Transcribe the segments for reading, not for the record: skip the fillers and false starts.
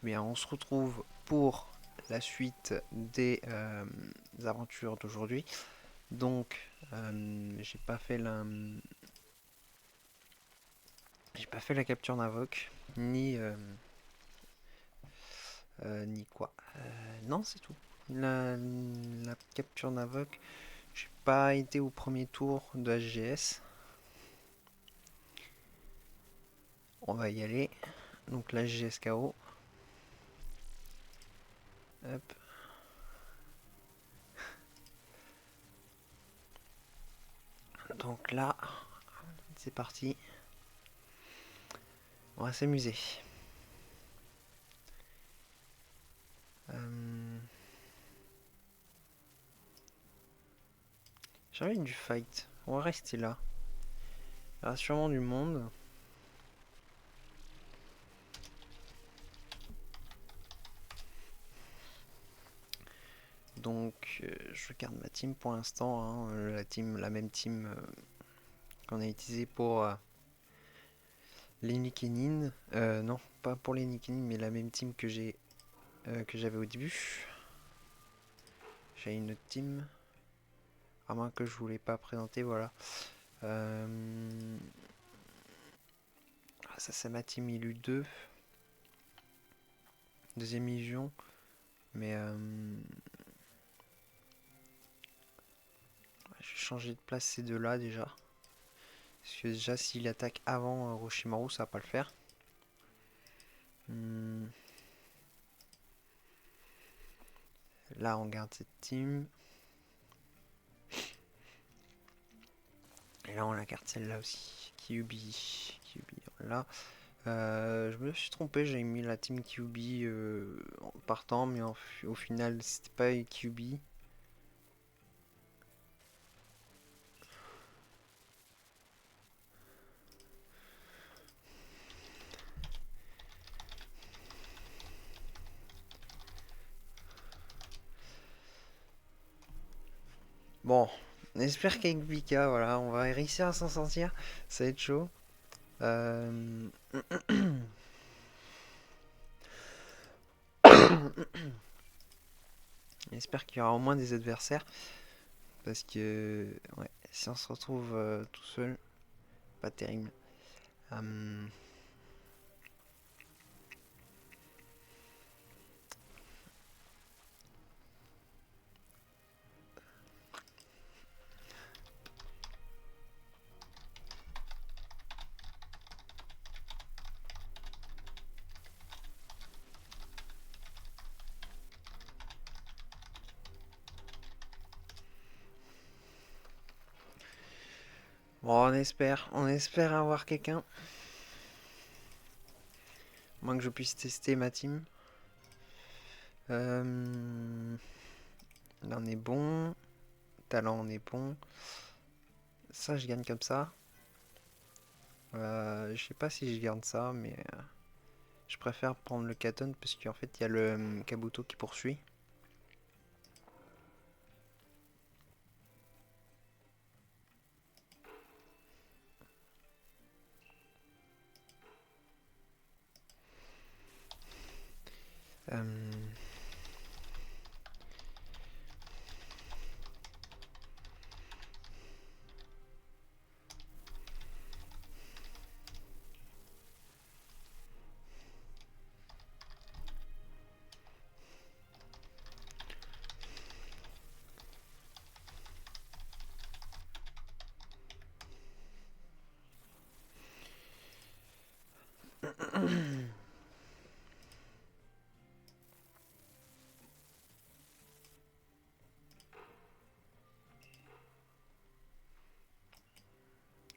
Bien, on se retrouve pour la suite des aventures d'aujourd'hui. Donc, j'ai pas fait la capture d'invoque, ni quoi. Non, c'est tout. La capture d'invoque, j'ai pas été au premier tour de HGS. On va y aller. Donc la HGS KO. Hop. Donc là, c'est parti. On va s'amuser. Euh, J'ai envie du fight. On va rester là. Il y aura sûrement du monde. Donc je garde ma team pour l'instant, hein, la même team qu'on a utilisée pour les Nikénines. Non, pas pour les Nikénines, mais la même team que j'avais au début. J'ai une autre team. À moins que je voulais pas présenter, voilà. Ça c'est ma team ILU 2. Deuxième illusion. Mais je vais changer de place ces deux-là déjà. Parce que déjà s'il attaque avant Orochimaru, ça va pas le faire. Là on garde cette team. Et là on la garde celle-là aussi. Kyubi. Là. Je me suis trompé, j'ai mis la team Kyubi en partant, mais au final c'était pas Kyubi. Bon, on espère qu'avec Vika, voilà, on va réussir à s'en sortir. Ça va être chaud. Euh... J'espère qu'il y aura au moins des adversaires. Parce que, ouais, si on se retrouve tout seul, pas terrible. Euh, Bon, on espère avoir quelqu'un. Moins que je puisse tester ma team. Là on est bon. Talent on est bon. Ça je gagne comme ça. Je sais pas si je garde ça, mais je préfère prendre le Katon parce qu'en fait il y a le Kabuto qui poursuit. Euh,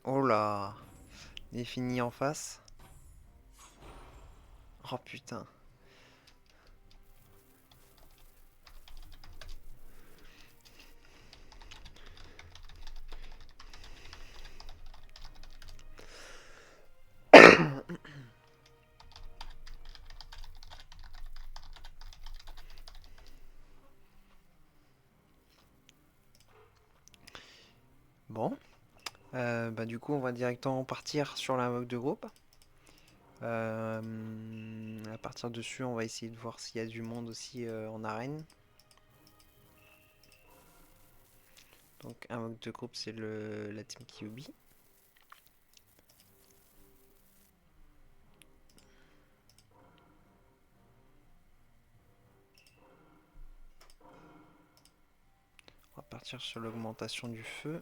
Oh là, défini en face. Oh putain. Bon, bah du coup on va directement partir sur l'invoque de groupe. À partir dessus, on va essayer de voir s'il y a du monde aussi en arène. Donc un vote de groupe, c'est la team Kyubi. On va partir sur l'augmentation du feu.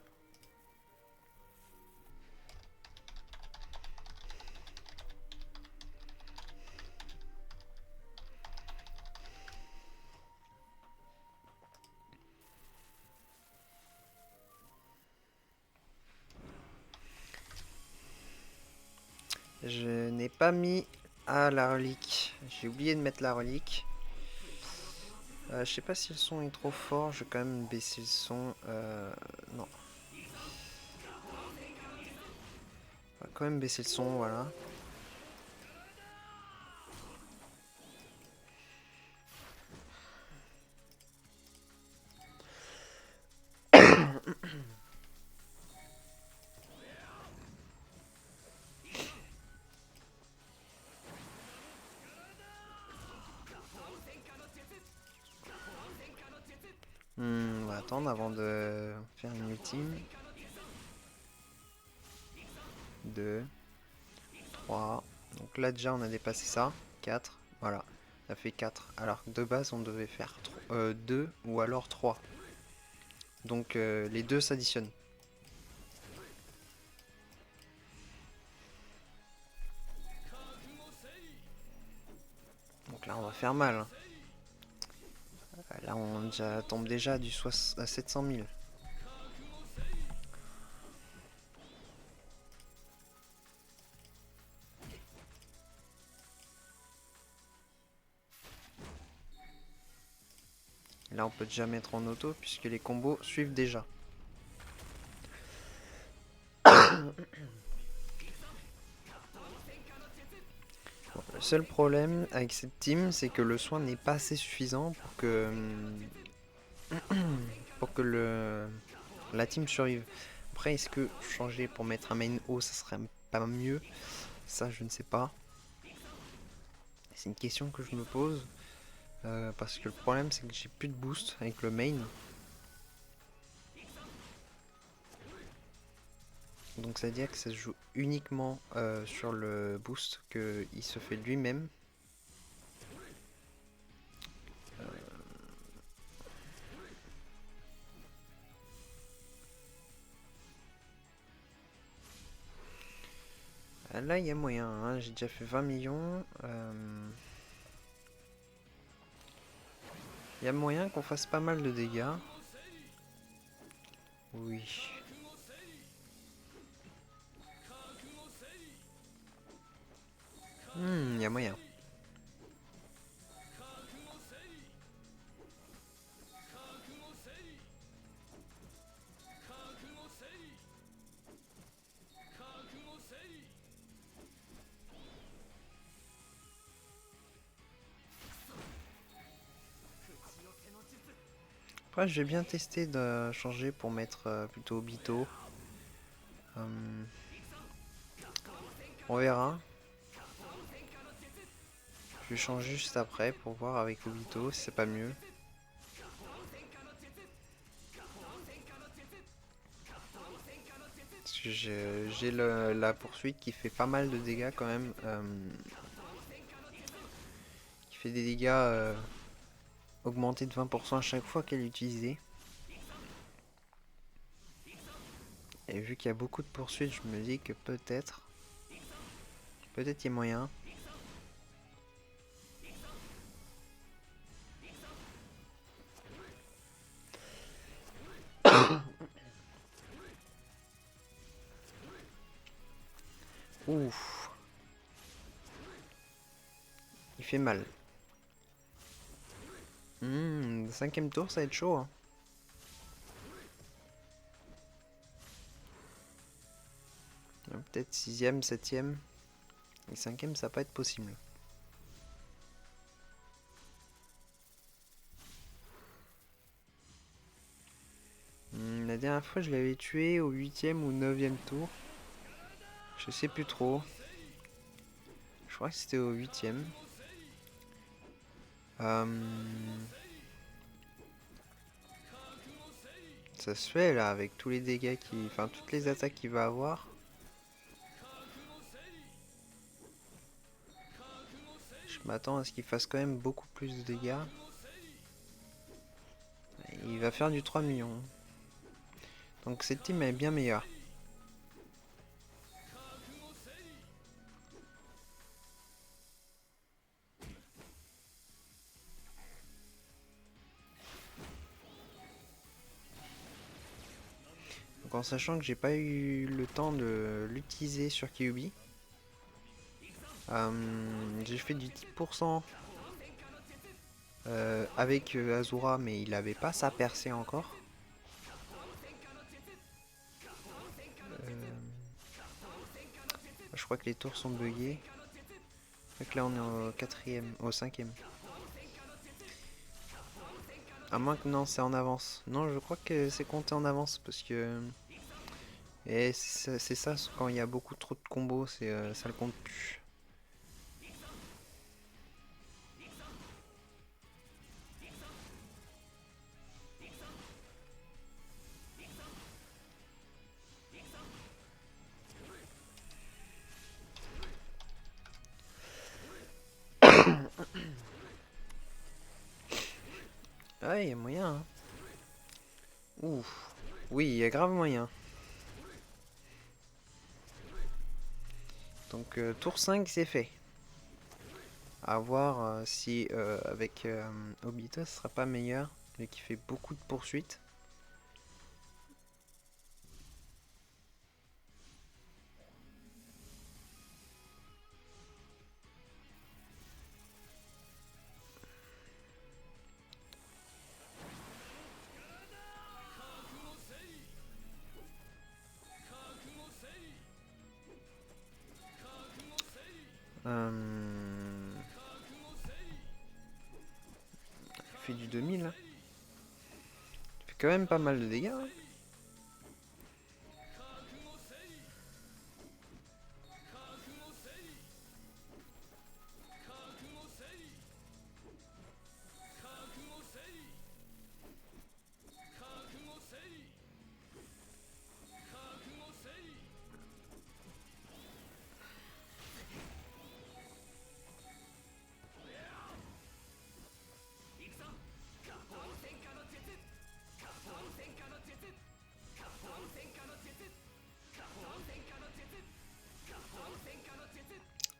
Je n'ai pas mis la relique. J'ai oublié de mettre la relique. Je sais pas si le son est trop fort. Je vais quand même baisser le son. Non. On va quand même baisser le son, voilà. On va attendre avant de faire une ultime. 2, 3. Donc là déjà on a dépassé ça. 4. Voilà. Ça fait 4. Alors que de base on devait faire 2 ou alors 3. Donc les deux s'additionnent. Donc là on va faire mal, hein. Là on tombe déjà à 700 000. Et là on peut déjà mettre en auto puisque les combos suivent déjà. Bon, le seul problème avec cette team, c'est que le soin n'est pas assez suffisant pour que la team survive. Après, est-ce que changer pour mettre un main haut, ça serait pas mieux? Ça, je ne sais pas. C'est une question que je me pose. Parce que le problème, c'est que j'ai plus de boost avec le main. Donc ça veut dire que ça se joue uniquement sur le boost qu'il se fait lui-même. Là, il y a moyen, hein. J'ai déjà fait 20 millions. Il y a moyen qu'on fasse pas mal de dégâts. Oui. Il y a moyen. Après, j'ai bien testé de changer pour mettre plutôt Obito. On verra. Je vais changer juste après pour voir avec Obito si c'est pas mieux. Parce que j'ai la poursuite qui fait pas mal de dégâts quand même. Qui fait des dégâts augmentés de 20% à chaque fois qu'elle est utilisée. Et vu qu'il y a beaucoup de poursuites, je me dis que peut-être il y a moyen. Ouf. Il fait mal. Cinquième tour, ça va être chaud, hein. Peut-être sixième, septième. Et cinquième, ça va pas être possible. La dernière fois, je l'avais tué au 8e ou 9e tour. Je sais plus trop. Je crois que c'était au 8e. Ça se fait là avec tous les dégâts qui... Enfin toutes les attaques qu'il va avoir. Je m'attends à ce qu'il fasse quand même beaucoup plus de dégâts. Il va faire du 3 millions. Donc cette team est bien meilleure. Donc en sachant que j'ai pas eu le temps de l'utiliser sur Kyuubi. J'ai fait du 10% avec Azura, mais il avait pas sa percée encore. Je crois que les tours sont buggés. Donc là on est au quatrième, au cinquième. À moins que non, c'est en avance. Non, je crois que c'est compté en avance parce que... Et c'est ça, quand il y a beaucoup trop de combos, ça le compte plus. Ah, il y a moyen, hein. Ouf. Oui, il y a grave moyen. Donc tour 5 c'est fait. À voir si avec Obito ce sera pas meilleur. Lui qui fait beaucoup de poursuites. Il fait du 2000. Hein. Il fait quand même pas mal de dégâts. Hein.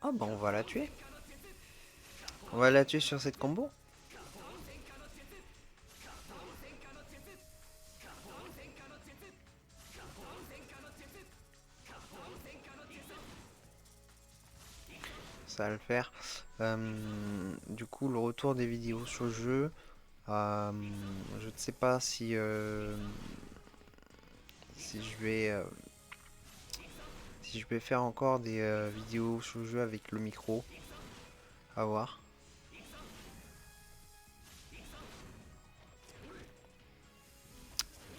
Oh bah on va la tuer. On va la tuer sur cette combo. Ça va le faire. Du coup, le retour des vidéos sur le jeu. Je ne sais pas si je vais faire encore des vidéos sur le jeu avec le micro. À voir.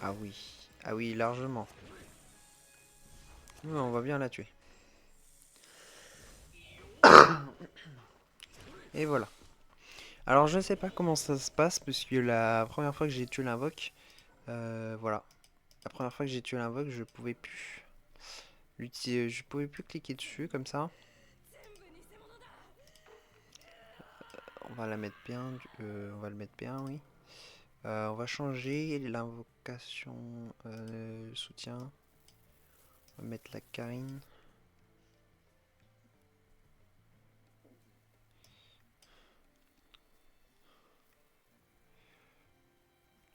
Ah oui. Ah oui, largement. Oui, on va bien la tuer. Et voilà. Alors je ne sais pas comment ça se passe parce que la première fois que j'ai tué l'invoque, voilà. La première fois que j'ai tué l'invoque, je pouvais plus l'utiliser, je pouvais plus cliquer dessus comme ça. On va la mettre bien, on va le mettre bien, oui. On va changer l'invocation soutien. On va mettre la Karine.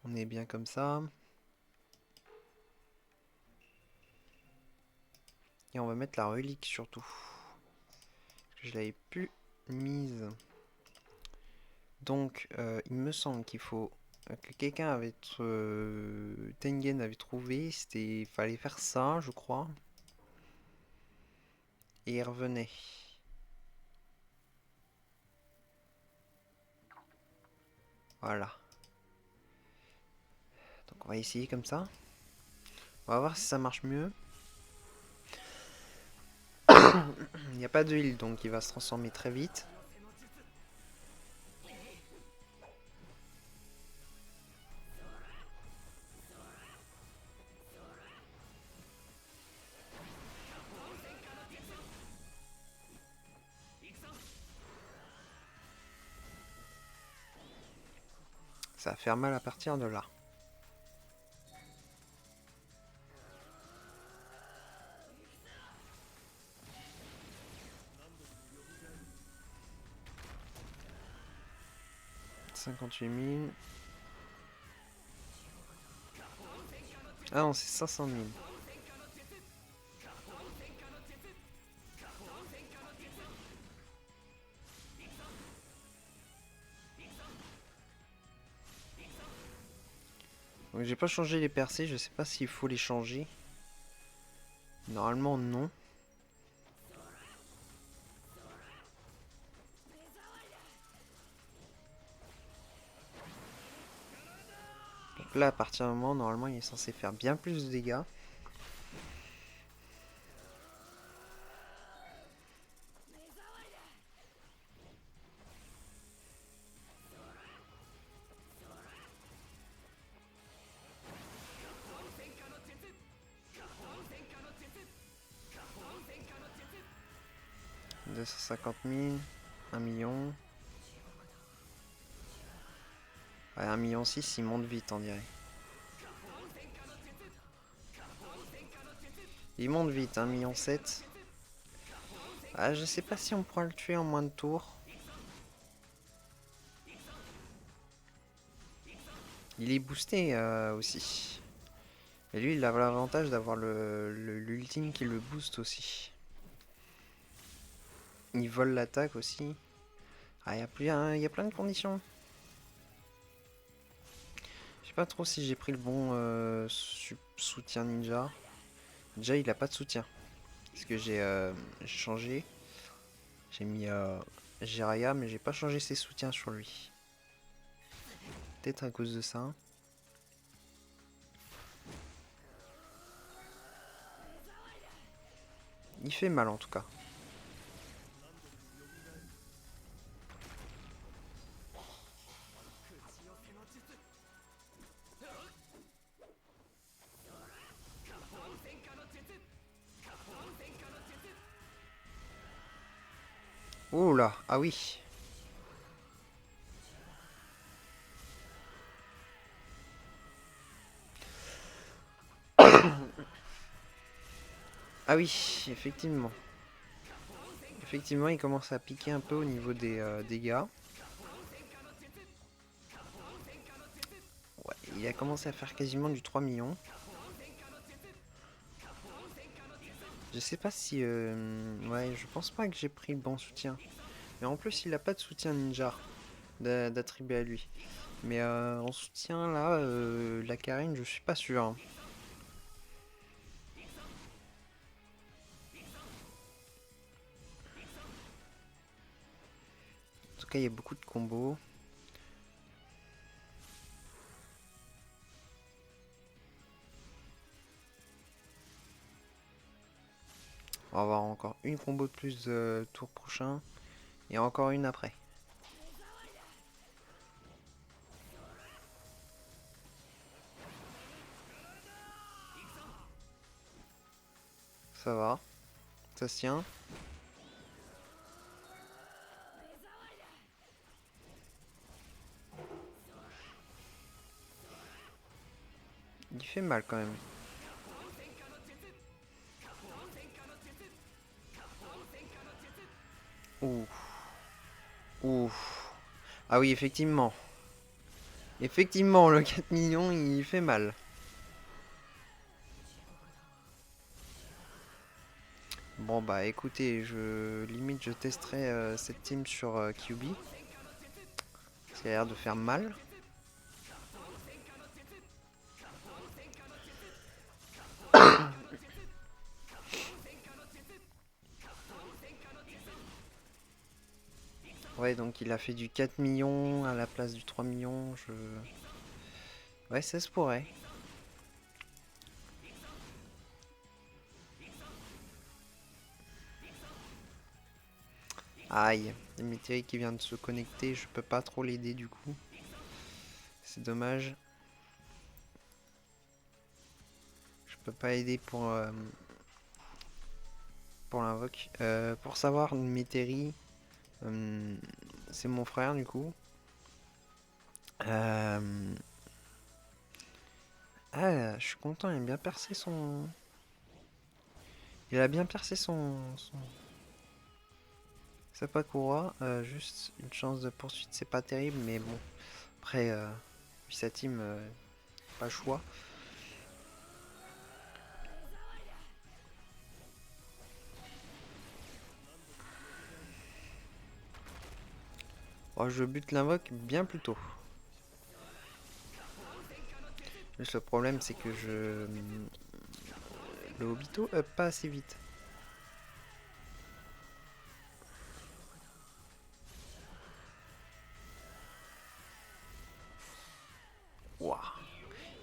On est bien comme ça. Et on va mettre la relique surtout. Je l'avais plus mise. Donc il me semble qu'il faut que quelqu'un avait Tengen avait trouvé, c'était fallait faire ça, je crois. Et il revenait. Voilà. Donc on va essayer comme ça. On va voir si ça marche mieux. Il n'y a pas de heal, donc il va se transformer très vite. Ça va faire mal à partir de là. « 58 000. » Ah non, c'est 500 000. Donc j'ai pas changé les percées, je sais pas s'il faut les changer. Normalement non. Donc là à partir d'un moment, normalement il est censé faire bien plus de dégâts. « 250 000, 1 million. » Ouais, 1 million 6, il monte vite on dirait. Il monte vite, 1 million 7. Ah, je sais pas si on pourra le tuer en moins de tours. Il est boosté aussi. Et lui, il a l'avantage d'avoir l'ultime qui le booste aussi. Il vole l'attaque aussi. Ah, il y a plein de conditions. Je sais pas trop si j'ai pris le bon soutien ninja. Déjà, il a pas de soutien. Parce que j'ai changé. J'ai mis Jiraiya, mais j'ai pas changé ses soutiens sur lui. Peut-être à cause de ça. Il fait mal en tout cas. Oh là, ah oui. Ah oui, effectivement. Effectivement, il commence à piquer un peu au niveau des dégâts. Ouais, il a commencé à faire quasiment du 3 millions. Je sais pas si... ouais, je pense pas que j'ai pris le bon soutien. Mais en plus, il a pas de soutien ninja d'attribuer à lui. Mais en soutien, là, la Karine, je suis pas sûr. Hein. En tout cas, il y a beaucoup de combos. On va avoir encore une combo de plus tour prochain. Et encore une après. Ça va. Ça se tient. Il fait mal quand même. Ouh. Ouh. Ah oui, effectivement. Effectivement, le 4 millions, il fait mal. Bon bah écoutez, limite je testerai cette team sur QB. Ça a l'air de faire mal. Ouais, donc il a fait du 4 millions à la place du 3 millions. Ouais, ça se pourrait. Aïe, il y a Métérie qui vient de se connecter, je peux pas trop l'aider du coup. C'est dommage. Je peux pas aider pour l'invoque. Pour savoir, Métérie, c'est mon frère du coup. Euh, Ah, je suis content, il a bien percé son... Il a bien percé son... Sapakura. Juste une chance de poursuite, c'est pas terrible, mais bon. Après, puis sa team, pas le choix. Oh, je bute l'invoque bien plus tôt. Juste le problème, c'est que je... Le Obito up pas assez vite. Waouh.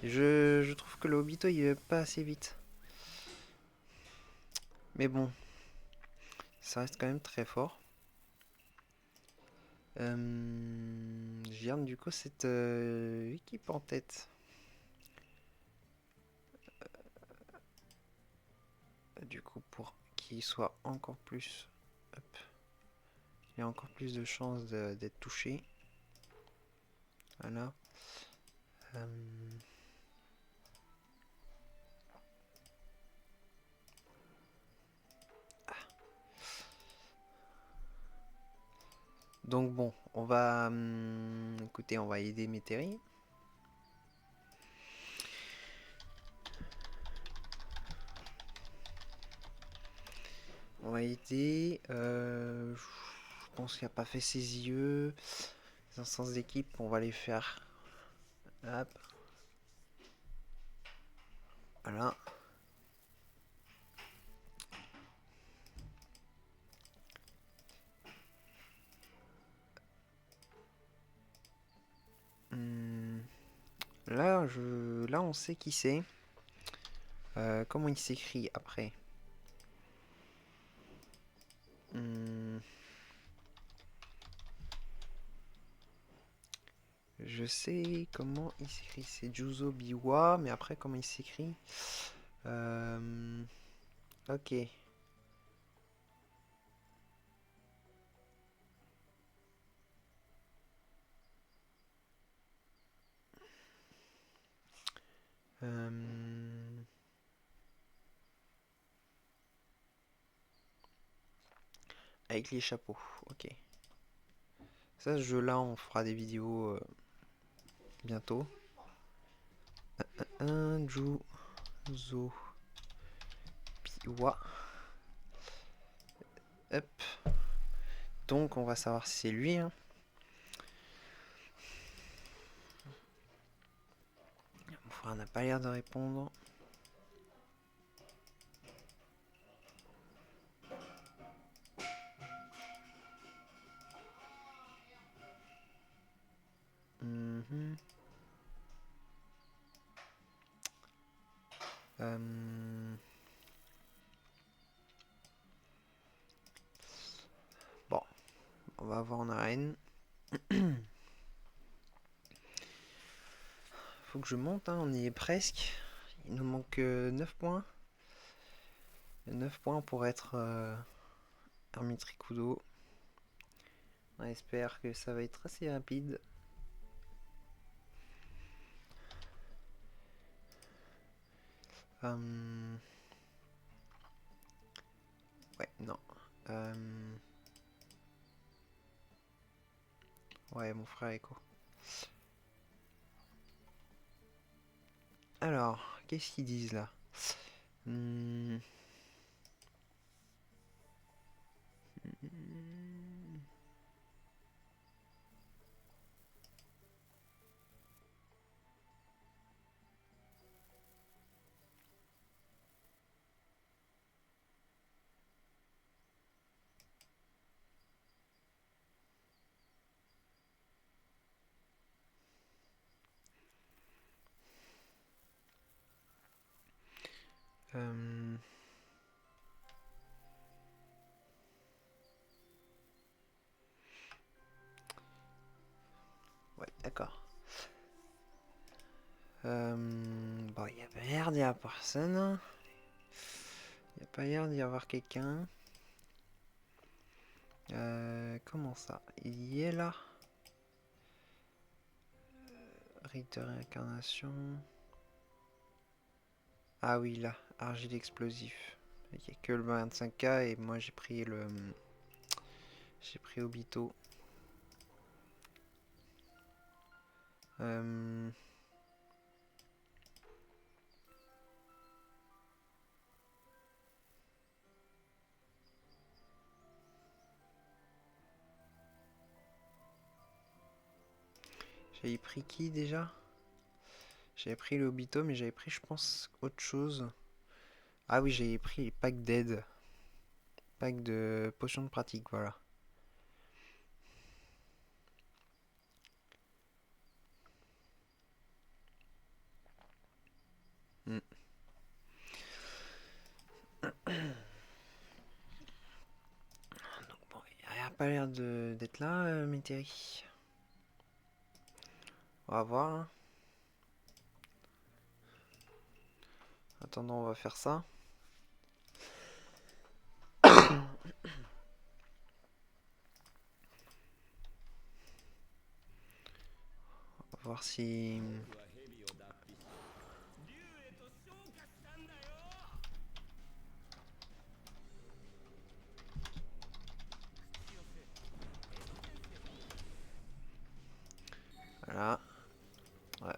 Je trouve que le Obito, il up pas assez vite. Mais bon, ça reste quand même très fort. Je garde du coup cette équipe en tête. Du coup, pour qu'il soit encore plus... Hop, il y a encore plus de chances d'être touché. Voilà. Euh, Donc bon, on va... écoutez, on va aider Métairie. On va aider... je pense qu'il n'a pas fait ses yeux. Les instances d'équipe, on va les faire. Hop. Voilà. Hum, Là, on sait qui c'est. Comment il s'écrit après? Hum, Je sais comment il s'écrit. C'est Juzo Biwa, mais après, comment il s'écrit? Ok. Euh, Avec les chapeaux. Ok. Ça, ce jeu-là, on fera des vidéos bientôt. Un Juzo Biwa. Hop. Donc, on va savoir si c'est lui. Hein. Mon frère n'a pas l'air de répondre. Mhm. Euh, Bon, on va voir en arène. Faut que je monte, hein, on y est presque. Il nous manque 9 points. 9 points pour être Armit Rikudo. On espère que ça va être assez rapide. Ouais, non. Ouais, mon frère Echo. Alors, qu'est-ce qu'ils disent là? Hmm. Euh, Ouais, d'accord. Bon, il n'y a pas l'air d'y avoir personne. Il n'y a pas l'air d'y avoir quelqu'un. Comment ça? Il y est là? Brique de réincarnation. Ah oui, là, argile explosif. Il n'y a que le 25K et moi j'ai pris le... J'ai pris Obito. J'avais pris qui déjà? J'avais pris le Obito, mais j'avais pris, je pense, autre chose. Ah oui, j'avais pris les packs d'aide. Pack de potions de pratique, voilà. Hmm. Donc bon, il a pas l'air d'être là, Métairie. On va voir, hein. Attendant, on va faire ça. On va voir si... Voilà. Ouais.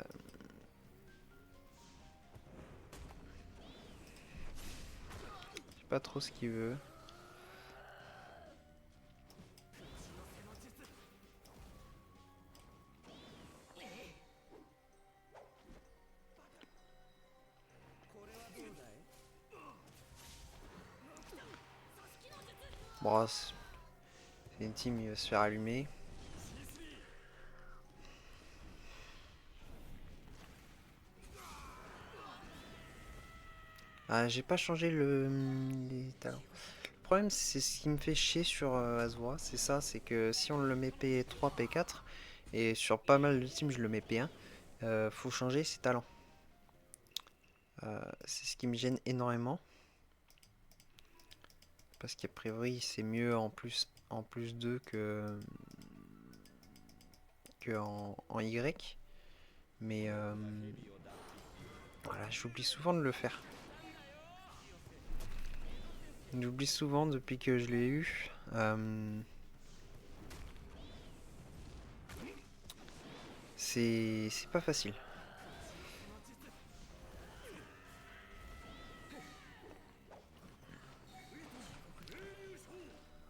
Je sais pas trop ce qu'il veut. Bon, c'est une team, il va se faire allumer. Ah, j'ai pas changé les talents. Le problème, c'est ce qui me fait chier sur Azura, c'est ça, c'est que si on le met P3, P4, et sur pas mal de teams je le mets P1, faut changer ses talents. C'est ce qui me gêne énormément. Parce qu'a priori c'est mieux en plus 2 que en Y. Mais voilà, j'oublie souvent de le faire. J'oublie souvent depuis que je l'ai eu. C'est pas facile.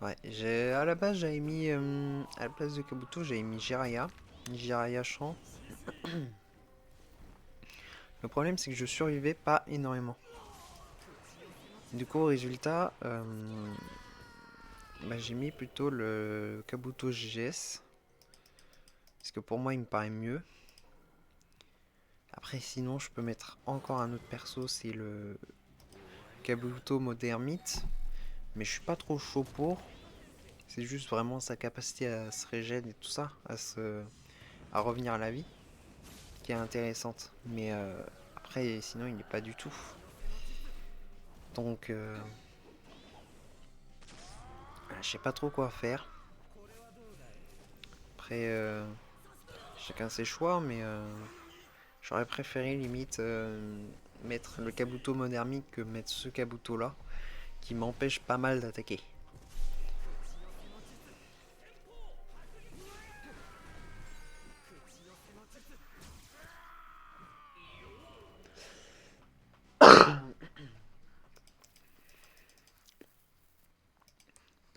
Ouais, à la base j'avais mis à la place de Kabuto j'avais mis Jiraiya Champ. Le problème c'est que je survivais pas énormément. Du coup au résultat bah, j'ai mis plutôt le Kabuto GGS. Parce que pour moi il me paraît mieux. Après sinon je peux mettre encore un autre perso, c'est le Kabuto Modermite. Mais je suis pas trop chaud pour. C'est juste vraiment sa capacité à se régénérer et tout ça, à revenir à la vie, qui est intéressante. Mais après, sinon, il n'est pas du tout. Donc, je sais pas trop quoi faire. Après, chacun ses choix, mais j'aurais préféré limite mettre le Kabuto Monermique que mettre ce Kabuto là, qui m'empêche pas mal d'attaquer.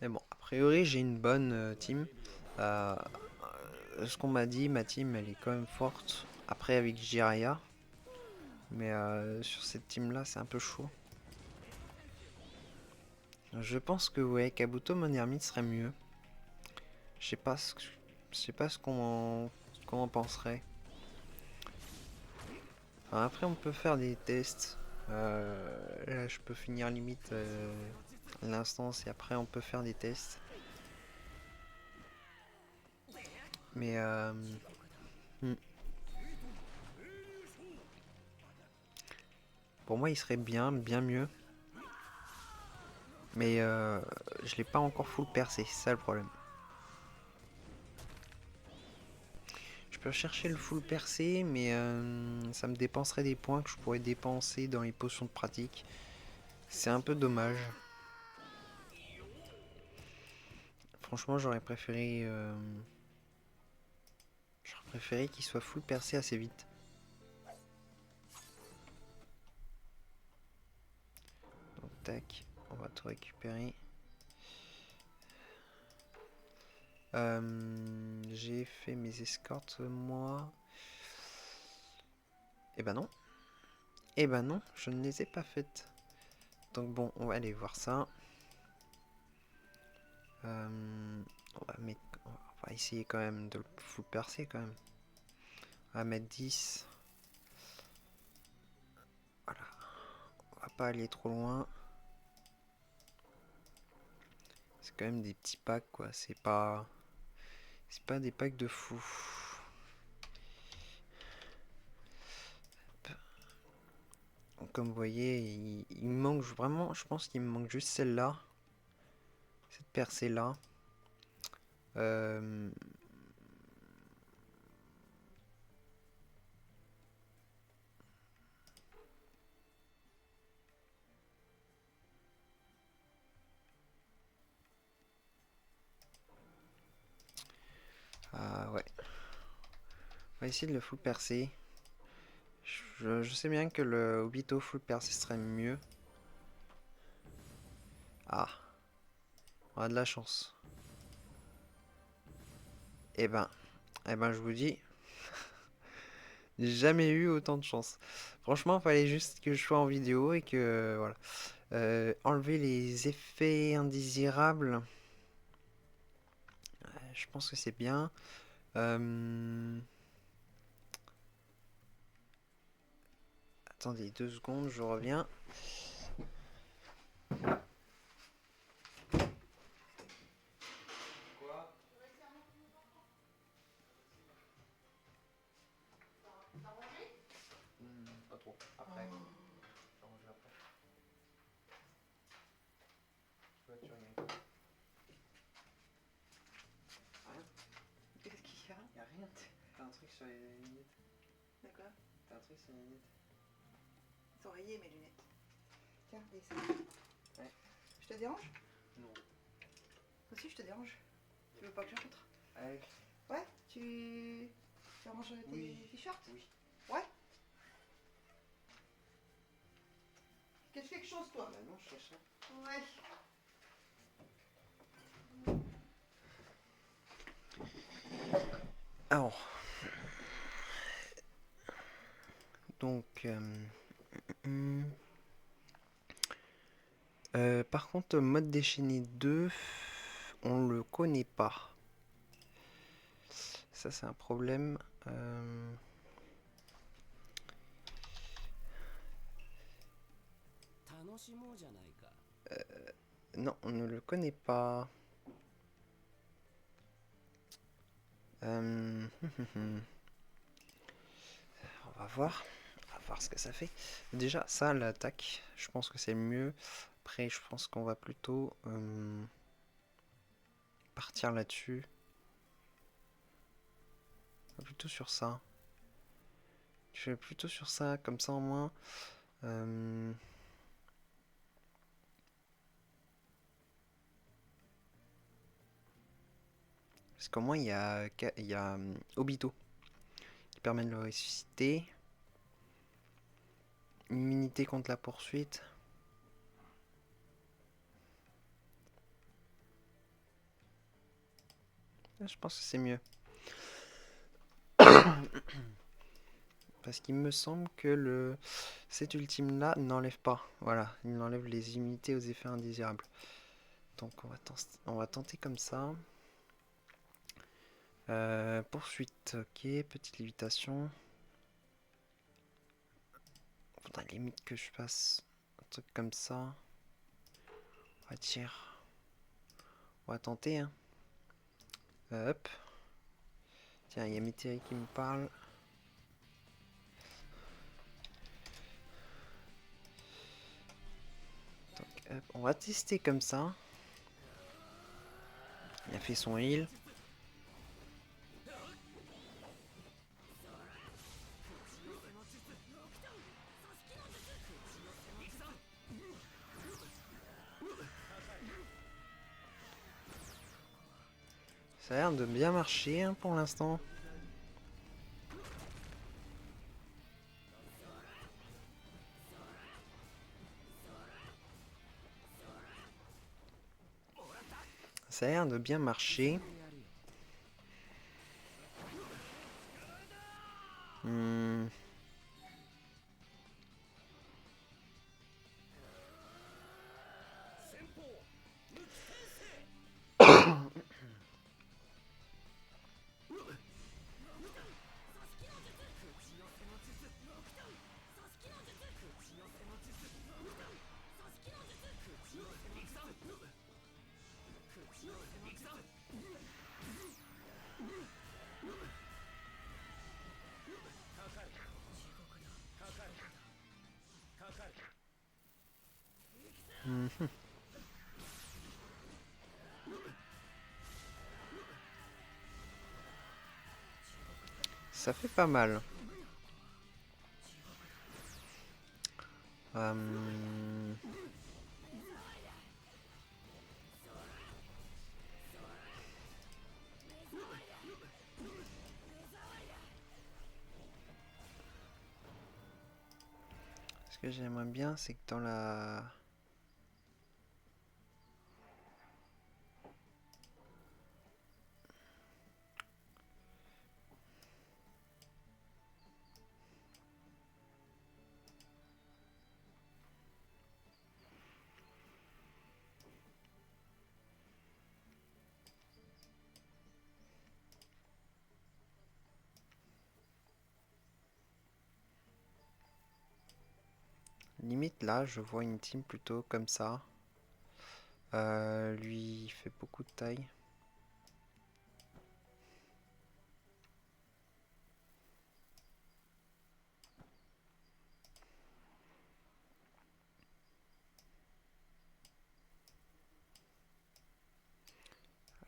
Mais bon, a priori, j'ai une bonne team. Euh, Ce qu'on m'a dit, ma team, elle est quand même forte. Après, avec Jiraiya. Mais sur cette team là, c'est un peu chaud. Je pense que ouais, Kabuto Monermite serait mieux. Je sais pas je sais pas ce qu'on en penserait. Enfin, après, on peut faire des tests. Là, je peux finir limite l'instance et après, on peut faire des tests. Mais hmm. Pour moi, il serait bien mieux. Mais je l'ai pas encore full percé, c'est ça le problème. peux chercher le full percé, mais ça me dépenserait des points que je pourrais dépenser dans les potions de pratique. C'est un peu dommage. Franchement, j'aurais préféré qu'il soit full percé assez vite. Donc tac, on va tout récupérer. J'ai fait mes escortes moi. Eh ben non. Eh ben non, je ne les ai pas faites. Donc bon, on va aller voir ça. On va essayer quand même de le full percer quand même. On va mettre 10. Voilà. On va pas aller trop loin. C'est quand même des petits packs quoi. C'est pas des packs de fou. Comme vous voyez, il me manque vraiment, je pense qu'il me manque juste celle-là. Cette percée-là. Euh... Ah ouais. On va essayer de le full percer. Je sais bien que le Obito full percé serait mieux. Ah, on a de la chance. Eh ben, je vous dis, j'ai jamais eu autant de chance. Franchement, il fallait juste que je sois en vidéo et que voilà. Enlever les effets indésirables. Je pense que c'est bien. Attendez 2 secondes, je reviens. Pas trop. Après, je rangerai après. Toi, tu rien. Rien. Qu'est-ce qu'il y a? Y'a rien. T'as un truc sur les lunettes. D'accord. T'as un truc sur les lunettes. Ils sont rayées mes lunettes. Tiens, descends. Ouais. Je te dérange? Non. Aussi, je te dérange. Tu veux pas que je rentre? Allez. Ouais, tu ranges tes Oui. t-shirts? Oui. Ouais. Cache quelque chose, toi? Bah non, je cherche ça. Ouais. Alors. Donc. Par contre, mode déchaîné 2, on le connaît pas. Ça, c'est un problème. Non, on ne le connaît pas. On va voir. On va voir ce que ça fait. Déjà, ça, l'attaque, je pense que c'est mieux. Après, je pense qu'on va plutôt partir là-dessus. Plutôt sur ça. Je vais plutôt sur ça, comme ça en moins. Parce qu'au moins, il y a Obito qui permet de le ressusciter. Immunité contre la poursuite. Je pense que c'est mieux. Parce qu'il me semble que cet ultime là n'enlève pas. Voilà, il enlève les immunités aux effets indésirables. Donc on va tenter comme ça. Poursuite, ok, petite lévitation. Faudrait limite que je fasse un truc comme ça. On va tirer. On va tenter, hein. Hop. Tiens, il y a Météri qui me parle. Donc, hop, on va tester comme ça. Il a fait son heal. l'air de bien marcher hein, pour l'instant. Ça a l'air de bien marcher. Hmm. Mhm. Ça fait pas mal. Ce que j'aimerais bien, c'est que dans la... Limite là, je vois une team plutôt comme ça. Lui, il fait beaucoup de taille.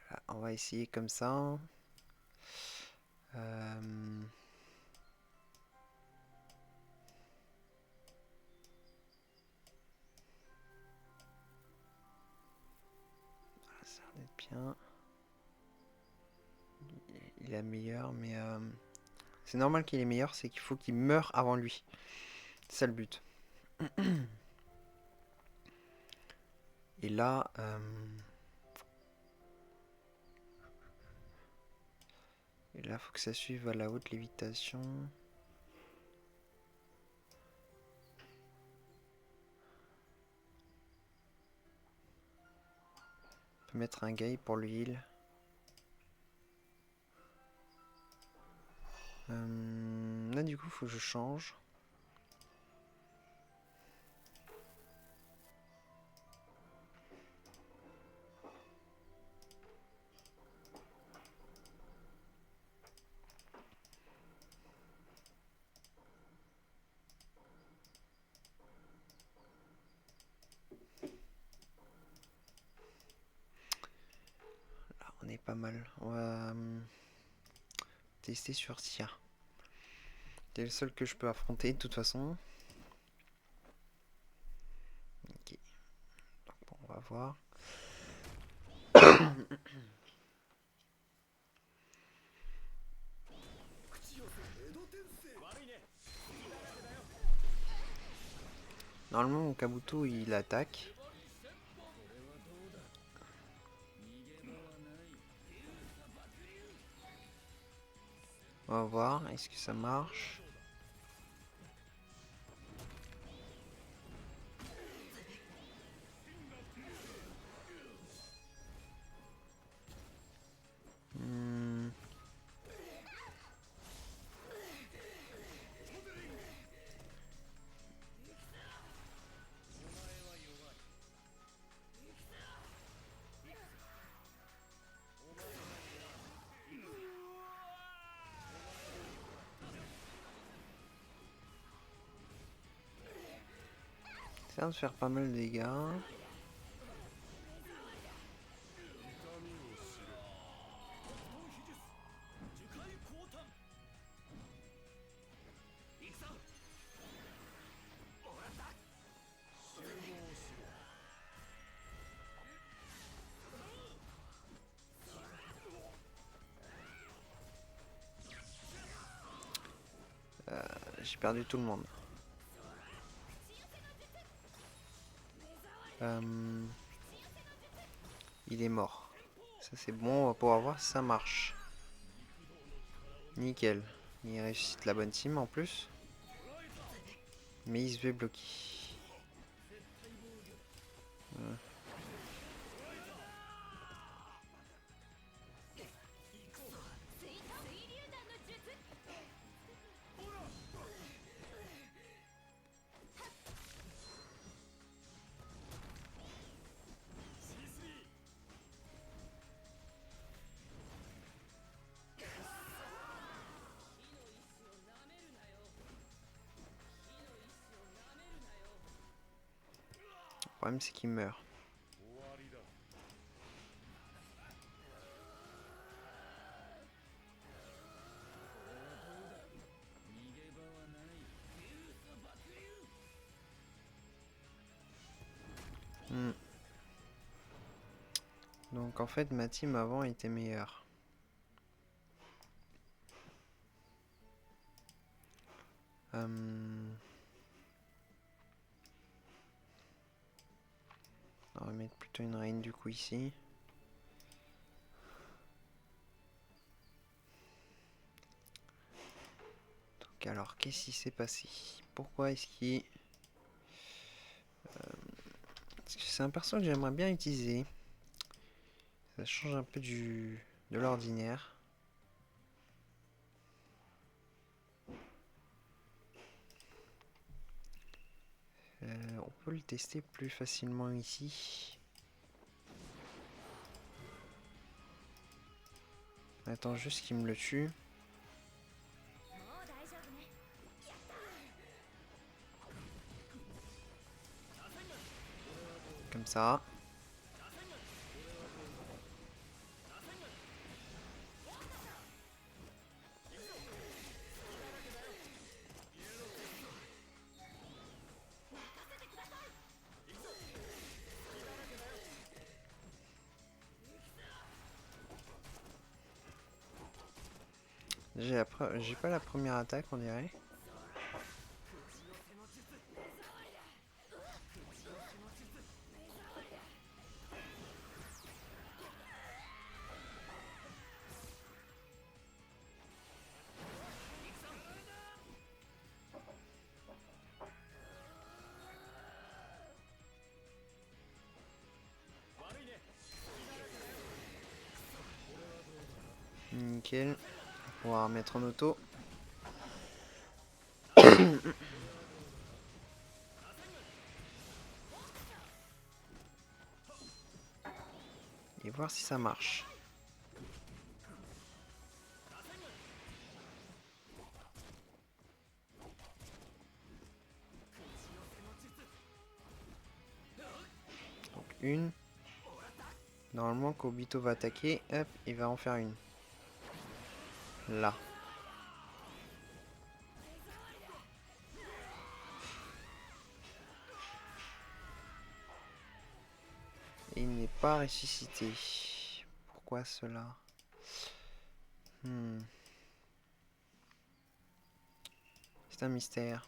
Voilà, on va essayer comme ça. Voilà, ça a l'air d'être bien. Il est meilleur, mais c'est normal qu'il est meilleur, c'est qu'il faut qu'il meure avant lui. C'est ça le but. Et là, faut que ça suive à la haute lévitation. On peut mettre un guy pour le heal. Là du coup faut que je change. Là on est pas mal. On va tester sur Sia. C'est le seul que je peux affronter de toute façon. Ok. Donc, bon, on va voir. Normalement mon Kabuto il attaque. On va voir, est-ce que ça marche? Ça va de faire pas mal de dégâts. j'ai perdu tout le monde. Il est mort. Ça c'est bon, on va pouvoir voir si ça marche. Nickel. Il ressuscite la bonne team en plus. Mais il se fait bloquer. Voilà. Le problème c'est qu'il meurt. Donc en fait ma team avant était meilleure. On va mettre plutôt une reine du coup ici. Donc alors qu'est-ce qui s'est passé? Pourquoi est-ce qu'il... Parce que c'est un perso que j'aimerais bien utiliser. Ça change un peu de l'ordinaire. On peut le tester plus facilement ici. Attends juste qu'il me le tue. Comme ça. J'ai pas la première attaque, on dirait. Nickel. On va remettre en auto. Et voir si ça marche. Donc une. Normalement, quand Obito va attaquer, hop, il va en faire une. Là. Et il n'est pas ressuscité. Pourquoi cela? C'est un mystère.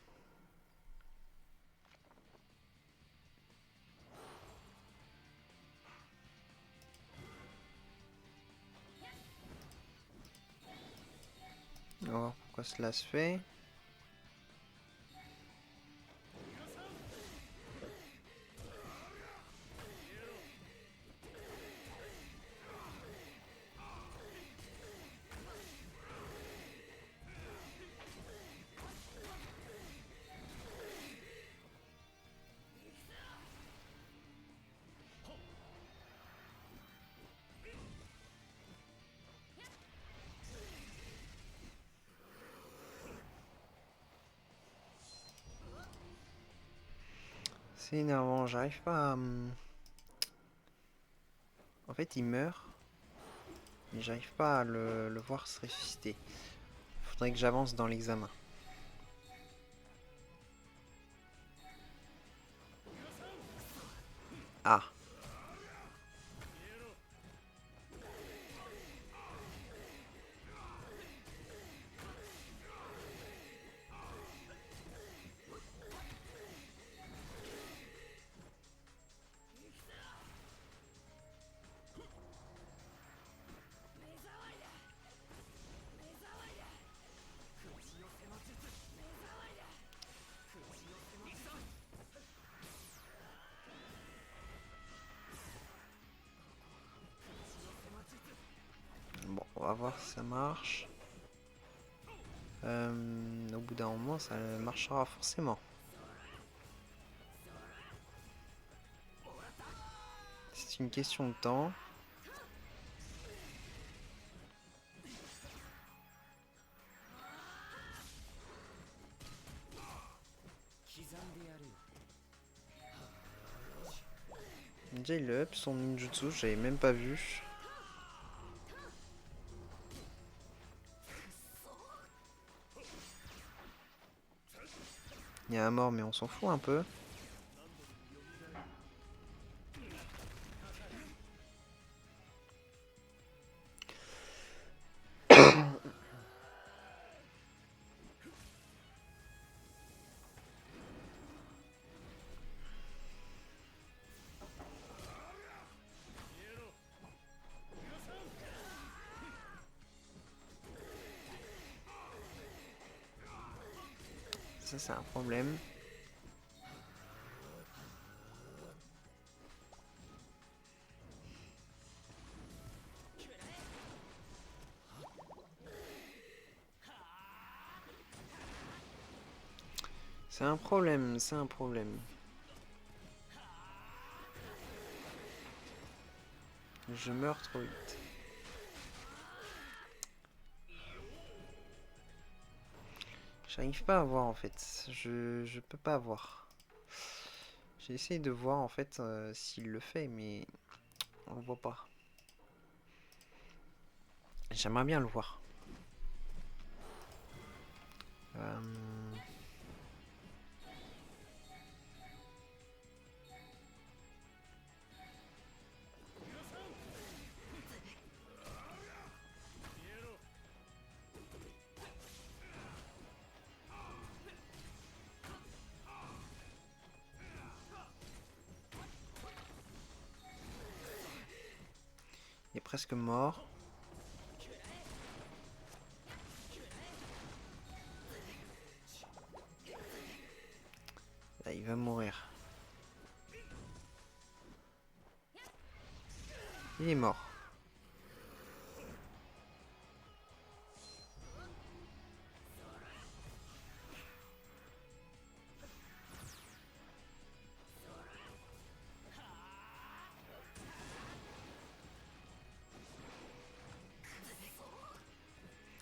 On va voir pourquoi cela se fait. C'est énervant, j'arrive pas à... En fait, il meurt. Mais j'arrive pas à le voir se ressusciter. Faudrait que j'avance dans l'examen. Ah. voir si ça marche. Au bout d'un moment, ça marchera forcément. C'est une question de temps. Déjà il up son ninjutsu, j'avais même pas vu. Il y a un mort mais on s'en fout un peu. Ça c'est un problème. C'est un problème, c'est un problème. Je meurs trop vite. J'arrive pas à voir en fait. Je peux pas voir. J'ai essayé de voir en fait s'il le fait, mais on le voit pas. J'aimerais bien le voir. Il est presque mort. Là, il va mourir. Il est mort.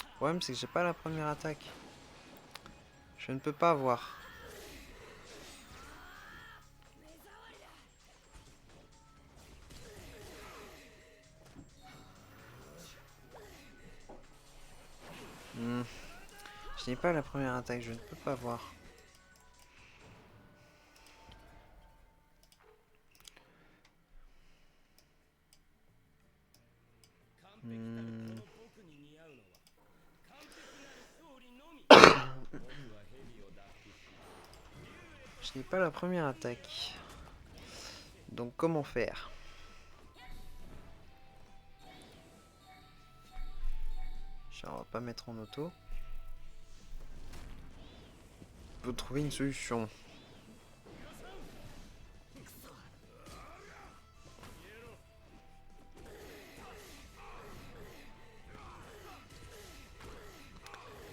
Le problème c'est que j'ai pas la première attaque. Je ne peux pas voir. Je n'ai pas la première attaque, je ne peux pas voir. Je n'ai pas la première attaque. Donc comment faire? On va pas mettre en auto. On peut trouver une solution.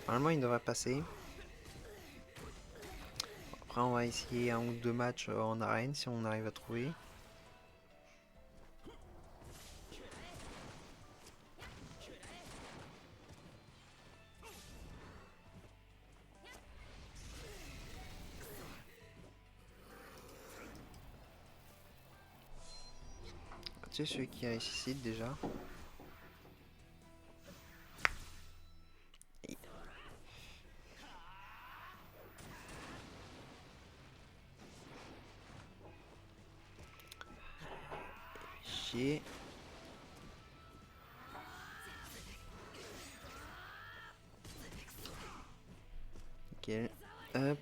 Normalement il devrait passer. Après on va essayer un ou deux matchs en arène si on arrive à trouver. Tu sais celui qui ressuscite déjà. Chier. Ok. Hop.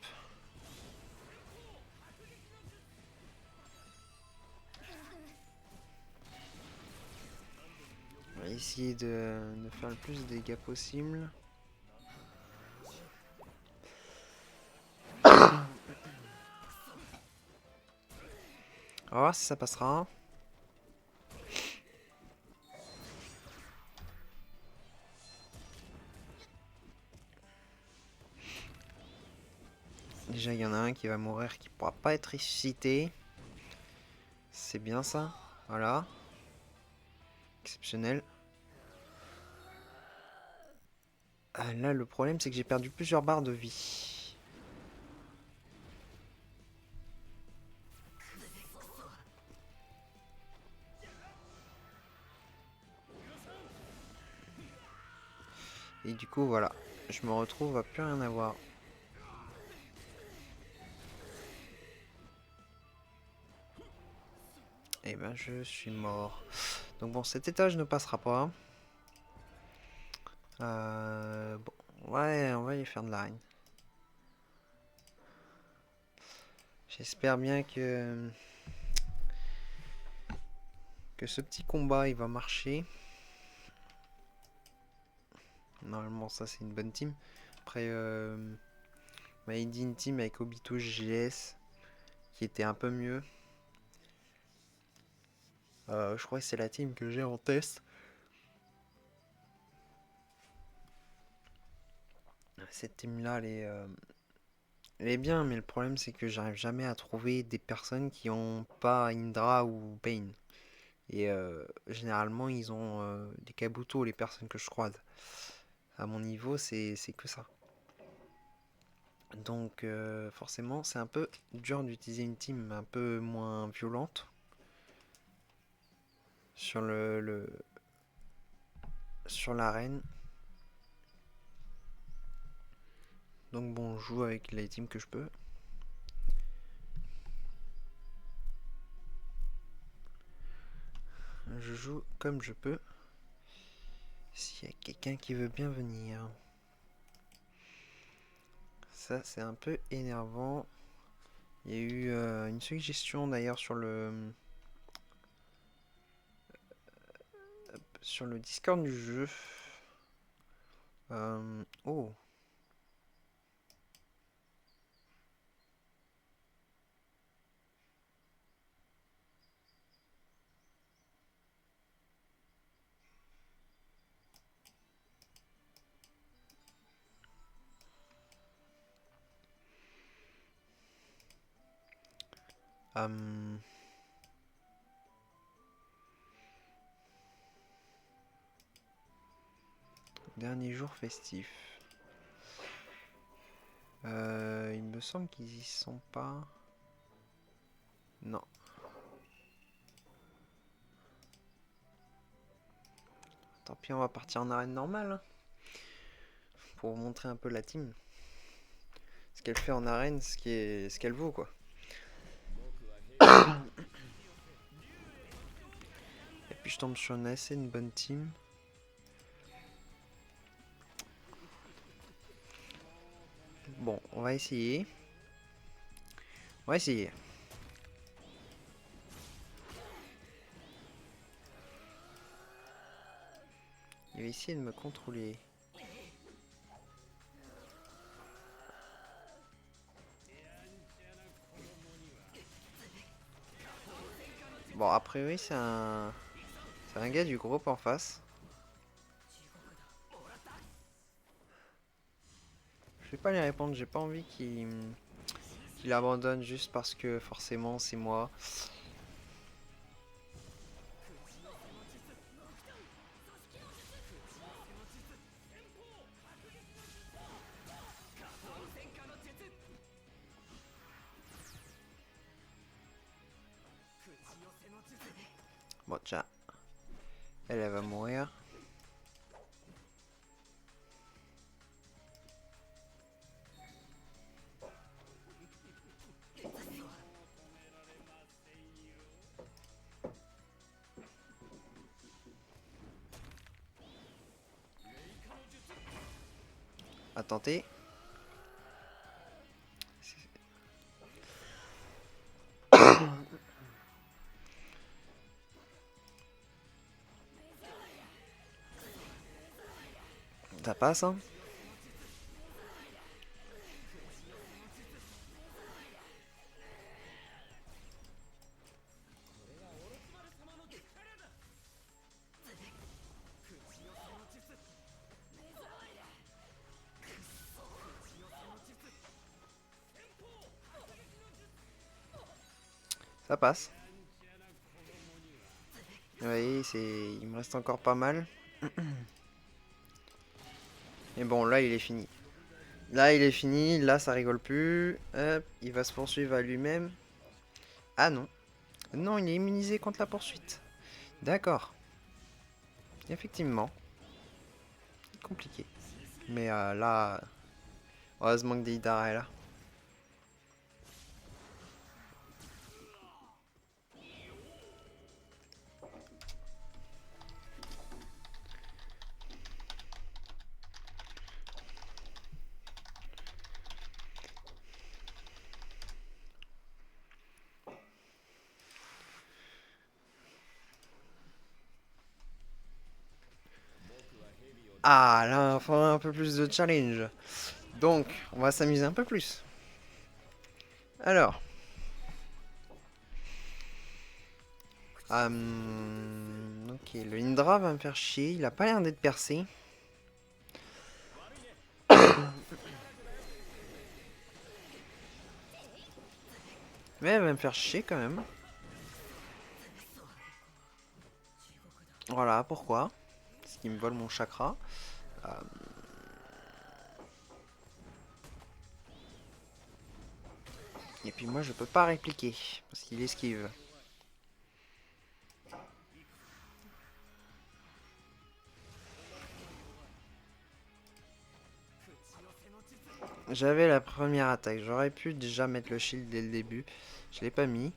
On va essayer de faire le plus de dégâts possible. On va voir si ça passera. Déjà, il y en a un qui va mourir qui pourra pas être ressuscité. C'est bien ça. Voilà. Exceptionnel. Ah, là, le problème, c'est que j'ai perdu plusieurs barres de vie. Et du coup, voilà. Je me retrouve à plus rien avoir. Et ben, je suis mort. Donc bon, cet étage ne passera pas. Bon, ouais, on va y faire de l'arène. J'espère bien que ce petit combat, il va marcher. Normalement, ça, c'est une bonne team. Après, Made in Team avec Obito GS, qui était un peu mieux. Je crois que c'est la team que j'ai en test. Cette team-là, elle est bien, mais le problème, c'est que j'arrive jamais à trouver des personnes qui ont pas Indra ou Pain. Et généralement, ils ont des Kabuto, les personnes que je croise. À mon niveau, c'est que ça. Donc forcément, c'est un peu dur d'utiliser une team un peu moins violente sur sur l'arène. Donc bon, je joue avec les teams que je peux. Je joue comme je peux. S'il y a quelqu'un qui veut bien venir. Ça, c'est un peu énervant. Il y a eu une suggestion d'ailleurs sur le Discord du jeu. Oh. Dernier jour festif. Il me semble qu'ils y sont pas. Non. Tant pis, on va partir en arène normale. Hein, pour vous montrer un peu la team. Ce qu'elle fait en arène, ce qu'elle vaut quoi. Et puis je tombe sur une bonne team. Bon, on va essayer. On va essayer. Il va essayer de me contrôler. Bon, a priori, c'est un gars du groupe en face. Je vais pas lui répondre, j'ai pas envie qu'il abandonne juste parce que forcément c'est moi. Bon, tiens. Elle va mourir. À tenter. Ça passe, hein. Ça passe. Vous voyez, il me reste encore pas mal. Et bon, là, il est fini. Là, il est fini. Là, ça rigole plus. Hop, il va se poursuivre à lui-même. Ah non. Non, il est immunisé contre la poursuite. D'accord. Effectivement. Compliqué. Mais là, heureusement que Deidara est là. Ah, là, enfin un peu plus de challenge. Donc, on va s'amuser un peu plus. Alors. Ok, le Indra va me faire chier. Il a pas l'air d'être percé. Mais elle va me faire chier quand même. Voilà, pourquoi? Parce qu'il me vole mon chakra. Euh, Et puis moi, je peux pas répliquer. Parce qu'il esquive. J'avais la première attaque. J'aurais pu déjà mettre le shield dès le début. Je l'ai pas mis.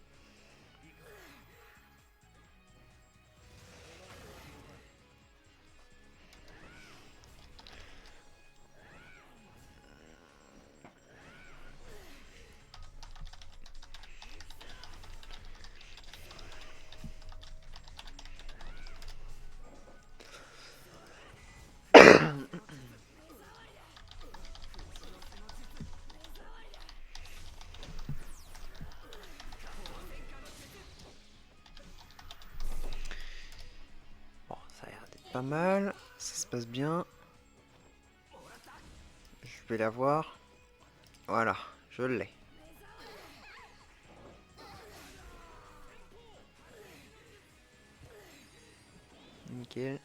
Bon, ça a l'air d'être pas mal. Ça se passe bien. Je vais l'avoir. Voilà, je l'ai. Nickel.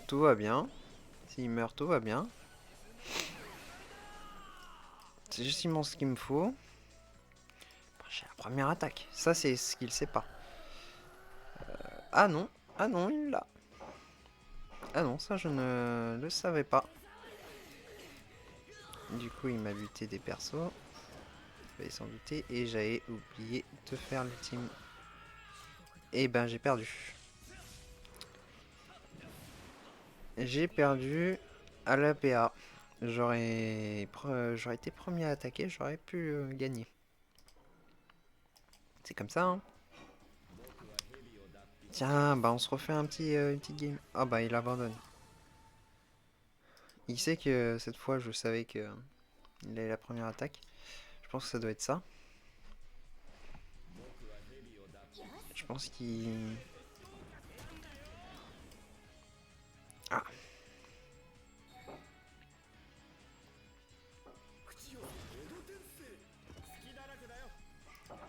Tout va bien. S'il meurt, tout va bien. C'est justement ce qu'il me faut. J'ai la première attaque. Ça, c'est ce qu'il sait pas. Ah non. Ah non, il l'a. Ah non, ça, je ne le savais pas. Du coup, il m'a buté des persos. Je vais s'en douter. Et j'avais oublié de faire l'ultime. Et ben, j'ai perdu. J'ai perdu à la PA. J'aurais été premier à attaquer, j'aurais pu gagner. C'est comme ça, hein. Tiens, bah on se refait une petite game. Ah bah il abandonne. Il sait que cette fois je savais que il avait la première attaque. Je pense que ça doit être ça. Je pense qu'il... Ah.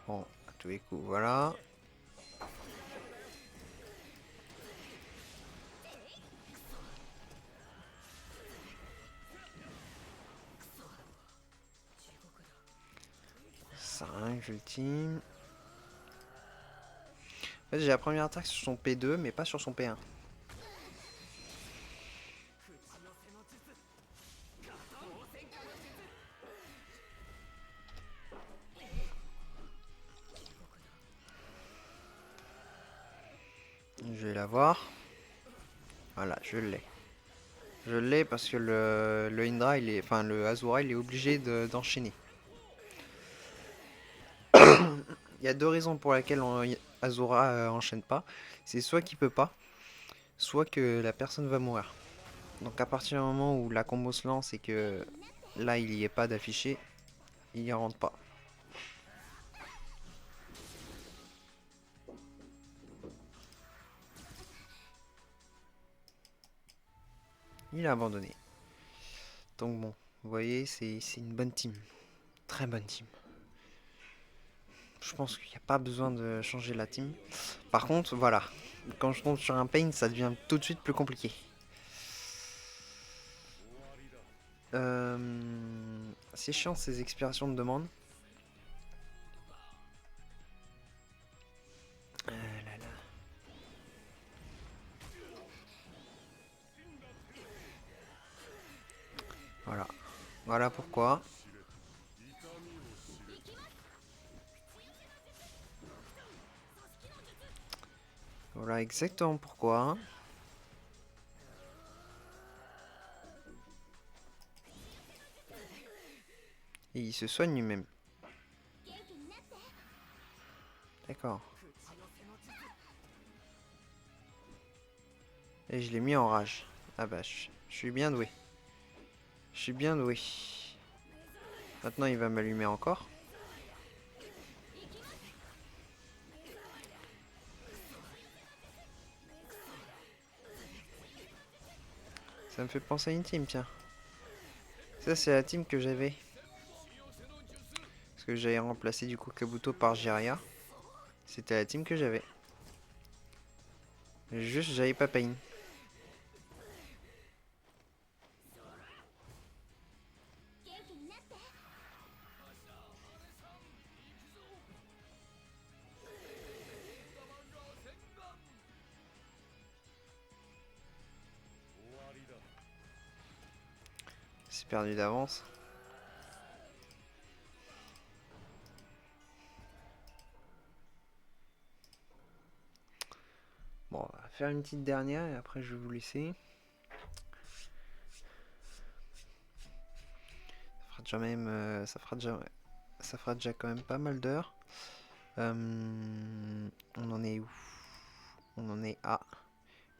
Bon, à tous les coups, voilà. Ça, j'ultime. En fait, j'ai la première attaque sur son P2, mais pas sur son P1. Je vais l'avoir. Voilà, je l'ai. Je l'ai parce que le Indra, enfin le Azura, il est obligé d'enchaîner. Il y a deux raisons pour lesquelles Azura enchaîne pas. C'est soit qu'il peut pas, soit que la personne va mourir. Donc à partir du moment où la combo se lance et que là il n'y est pas d'affiché, il y rentre pas. Il a abandonné. Donc bon, vous voyez, c'est une bonne team. Très bonne team. Je pense qu'il n'y a pas besoin de changer la team. Par contre, voilà. Quand je tombe sur un Pain, ça devient tout de suite plus compliqué. C'est chiant ces expirations de demande. Là, là. Voilà. Voilà pourquoi. Voilà exactement pourquoi. Et il se soigne lui-même. D'accord. Et je l'ai mis en rage. Ah bah, je suis bien doué. Je suis bien doué. Maintenant, il va m'allumer encore. Ça me fait penser à une team, tiens. Ça, c'est la team que j'avais. Parce que j'avais remplacé du coup Kabuto par Jiraiya. C'était la team que j'avais. Juste, j'avais pas Pain. C'est perdu d'avance. Bon, on va faire une petite dernière et après je vais vous laisser. Ça fera déjà même, ça fera déjà quand même pas mal d'heures. On en est où? On en est à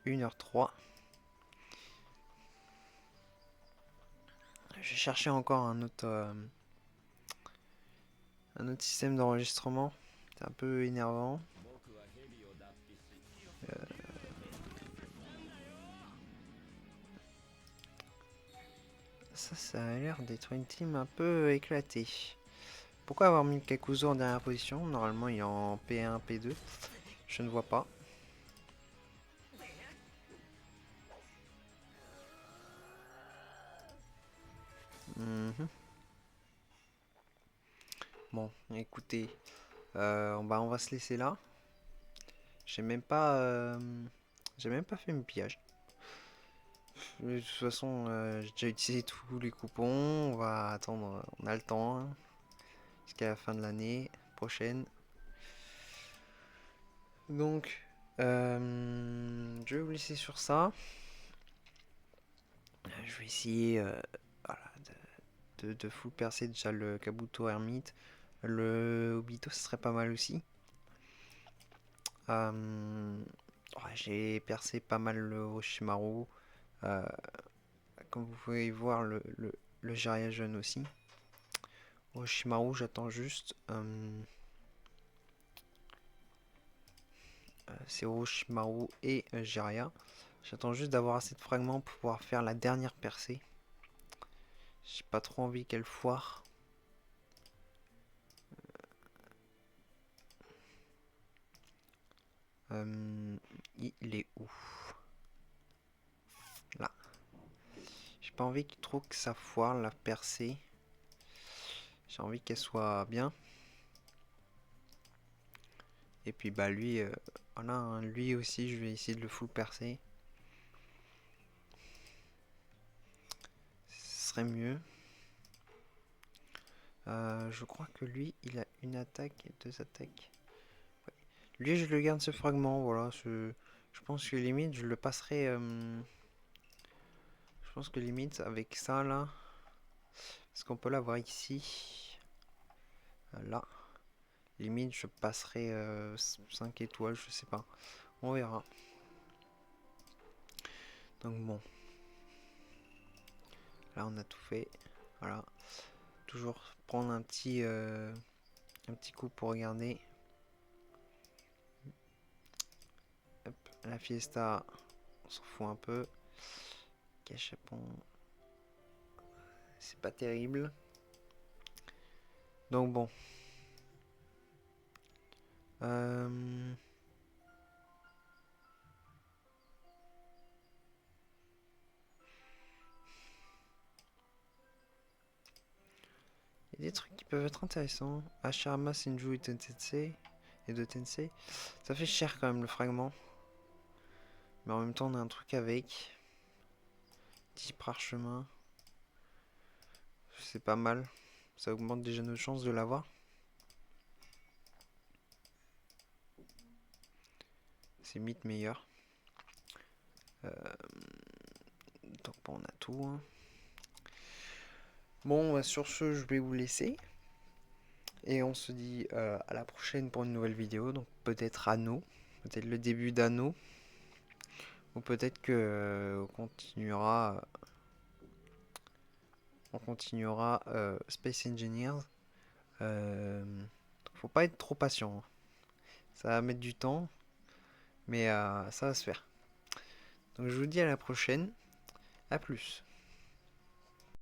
1h03. Je vais chercher encore un autre système d'enregistrement. C'est un peu énervant. Ça a l'air d'être une team un peu éclatée. Pourquoi avoir mis Kakuzo en dernière position? Normalement il est en P1, P2. Je ne vois pas. Mhm. Bon, écoutez, on va se laisser là. J'ai même pas, j'ai même pas fait mon pillage. De toute façon, j'ai déjà utilisé tous les coupons. On va attendre, on a le temps hein, jusqu'à la fin de l'année prochaine. Donc, je vais vous laisser sur ça. Je vais essayer voilà, de full percer déjà le Kabuto Hermite. Le Obito, ce serait pas mal aussi. Ouais, j'ai percé pas mal le Orochimaru. Euh, Comme vous pouvez voir, le Jiraiya jeune aussi. Orochimaru, j'attends juste. C'est Orochimaru et Jiraiya. J'attends juste d'avoir assez de fragments pour pouvoir faire la dernière percée. J'ai pas trop envie qu'elle foire. Il est où? Là. J'ai pas envie trop que ça foire la percée. J'ai envie qu'elle soit bien. Et puis bah lui, voilà, hein, lui aussi je vais essayer de le full percer. Ce serait mieux. Je crois que lui, il a une attaque et deux attaques. Ouais. Lui, je le garde ce fragment, voilà. Je pense que limite, je le passerai. Je pense que limite, avec ça là, parce qu'on peut l'avoir ici, là. Limite, je passerai 5 étoiles, je sais pas. On verra. Donc bon. Là, on a tout fait. Voilà. Toujours prendre un petit coup pour regarder. Hop, la fiesta, on s'en fout un peu. Gachapon. C'est pas terrible. Donc bon. Il y a des trucs qui peuvent être intéressants. Hashirama, Senju et de Tensei. Ça fait cher quand même le fragment. Mais en même temps, on a un truc avec. 10 parchemins. C'est pas mal. Ça augmente déjà nos chances de l'avoir. C'est mythe meilleur. Donc bon, on a tout. Hein. Bon, bah, sur ce, je vais vous laisser. Et on se dit à la prochaine pour une nouvelle vidéo. Donc peut-être Anno. Peut-être le début d'Anno. Ou peut-être que on continuera Space Engineers. Faut pas être trop patient. Hein. Ça va mettre du temps. Mais ça va se faire. Donc je vous dis à la prochaine. A plus.